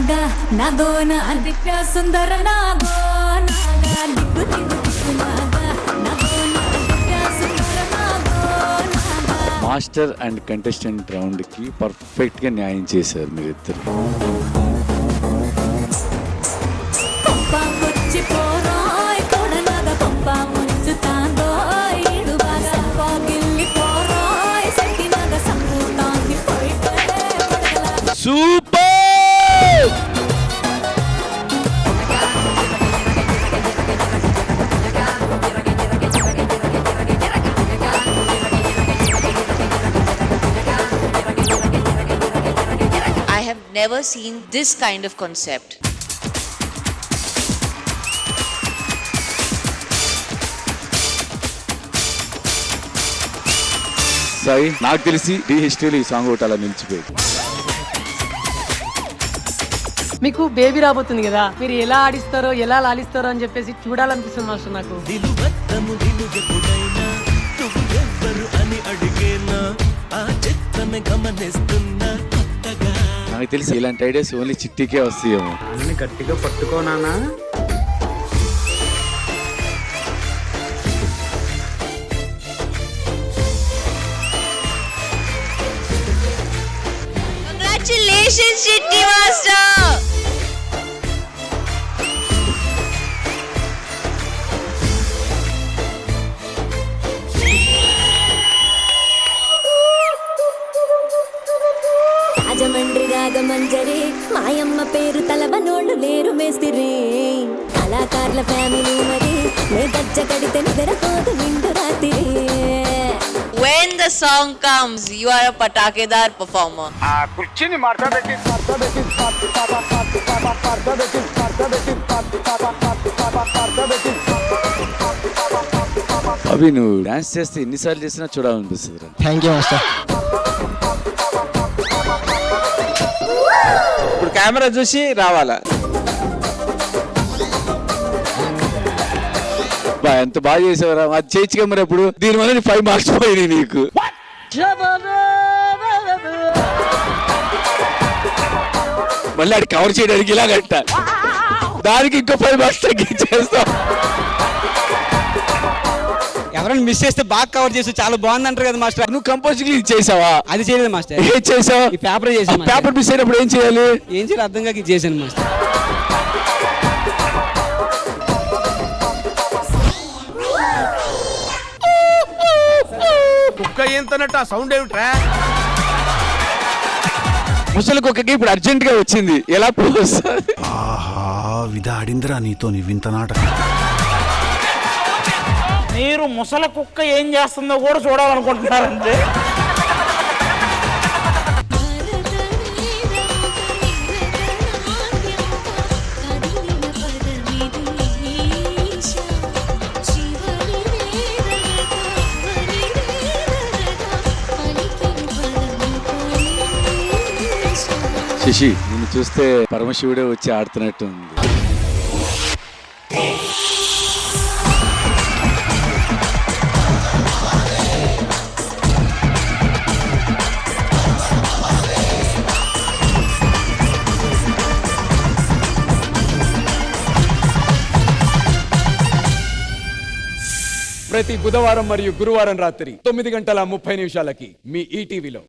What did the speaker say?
నాగా నాదోన అదిత్య సుందర నాగో నాగా దిక్కు దిక్కు దిక్కు నాగా నాదోన అదిత్య సుందర నాగో నాగా. మాస్టర్ అండ్ కంటెస్టెంట్ రౌండ్ కి పర్ఫెక్ట్ గా న్యాయం చేశారు మీరిద్దరు. పంపాకొచ్చి పోరాయ్ తోడనాగా పంపా ముంచుతాందోయ్ ఈడు బాగా సంపాగిల్లి పోరాయ్ సకినాగా సంపూతాంది పోయిటలే పడగల. Super! I have never seen this kind of concept. Sai, నాకు తెలిసి ఈ హిస్టరీలో ఈ సాంగ్ ఒకటి అలా నిలిచిపోయింది. మీకు బేబీ రాబోతుంది కదా, మీరు ఎలా ఆడిస్తారో ఎలా లాలిస్తారో అని చెప్పేసి చూడాలనిపిస్తుంది మాస్టర్ నాకు. నాకు తెలిసి ఇలాంటి ఐడియాస్ ఓన్లీ చిట్టికే వస్తాయేమో. గట్టిగా పట్టుకోనానా. Congratulations, Chitti Master! Rajahmundry Ragamanjari మాయమ్మ పేరు తలవనోళ్ళు లేరు మేస్తిరి కళాకారుల ఫ్యామిలీ మరి నే గజ్జ కడితే నిద్రపోదు నిండు రాత్రి. When the song comes, you are a patakedar performer. అవి నువ్వు డాన్స్ చేస్తే ఎన్నిసార్లు చేసినా చూడాలనిపిస్తుంది. Thank you master. ఇప్పుడు కెమెరా చూసి రావాలా. ఎంత బాగా చేసేవారా, అది చేయించుగా మరి ఎప్పుడు దీని వల్ల 5 మార్క్స్ పోయినాయి నీకు. మళ్ళీ అది కవర్ చేయడానికి ఇలా కట్ట, దానికి ఇంకో 5 మార్క్స్ తగ్గించేస్తాం. ఎవరైనా మిస్ చేస్తే బాగా కవర్ చేసి చాలా బాగుంది అంటారు కదా మాస్టర్. నువ్వు కంపోజింగ్ చేసావా? అది చేయలేదు మాస్టర్. ఏం చేసావు? ఈ పేపర్ చేసాను. పేపర్ మిస్ అయినప్పుడు ఏం చేయాలి? ఏం చేయాలి అర్థం కాక ఇది చేశాను మాస్టర్. కుక్క ఏంతనట్టు ఆ సౌండ్ ఏమిట్రా? ముసలి కుక్కకి ఇప్పుడు అర్జెంట్ గా వచ్చింది, ఎలా పోస్తుంది? ఆహా, విధాడిందిరా నీతో నీ వింత నాటకం. మీరు ముసలి కుక్క ఏం చేస్తుందో కూడా చూడాలనుకుంటున్నారంటే శశి, నిన్ను చూస్తే పరమశివుడే వచ్చి ఆడుతున్నట్టు ఉంది. ప్రతి బుధవారం మరియు గురువారం రాత్రి 9:30 మీ ఈటీవీలో.